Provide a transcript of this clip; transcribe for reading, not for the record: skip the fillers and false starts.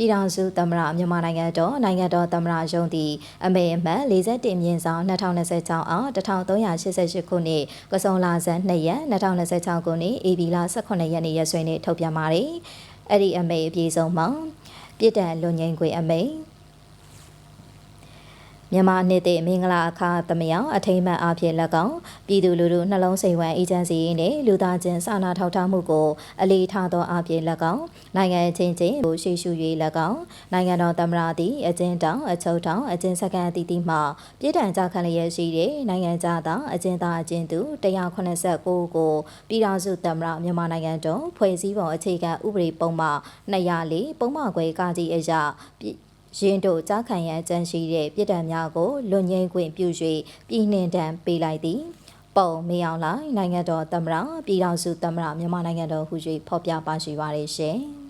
ပြည်ထောင်စုသမ္မတမြန်မာနိုင်ငံတော်သမ္မတရုံးသည့်အမိန့်အမှတ်41မြင်းဆောင်2026အောက်1388ခုနှစ်ကစုံလဆန်း2ရက်2026ခုနှစ်ဧပြီလ18ရက်နေ့ရက်စွဲနဲ့ထုတ်ပြန်ပါတယ်။အဲ့ဒီအမိန့်အပြည့်စုံမှာပြည်ထောင်လွန်ငင်းခွေအမိန့်မြန်မာနှစ်သစ်မင်္ဂလာအခါသမယအထိမ်းအမှတ်အဖြစ်၎င်းပြည်သူလူထုနှလုံးစိမ်ဝမ်းအေဂျင်စီနှင့်လူသားချင်းစာနာထောက်ထားမှုကိုအလေးထားသောအဖြစ်၎င်းနိုင်ငံချင်းချင်းကိုရှေ့ရှု၍၎င်းနိုင်ငံတော်သမ္မတသည်အကျဉ်းတောင်အချုပ်တောင်အကျဉ်းစခန်းအသီးသီးမှပြည်ထောင်ကြခံလျက်ရှိတဲ့နိုင်ငံသားအကျဉ်းသားအကျဉ်းသူ189ကိုပြည်ထောင်စုသမ္မတမြန်မာနိုင်ငံတော်ဖွဲ့စည်းပုံအခြေခံဥပဒေပုံမှ204ပုံမှန်ခွဲကာကြီးအရာရင်တို့ကြားခံရန်ကြံရှိတဲ့ပြည်ထံများကိုလွန်ငင်းခွင့်ပြု၍ပြည်နှင်ဒဏ်ပေးလိုက်သည်ပုံမအောင်လိုက်နိုင်ငံတော်သမ္မတပြည်ထောင်စုသမ္မတမြန်မာနိုင်ငံတော်ဟူ၍ဖော်ပြပါရှိပါရရှင်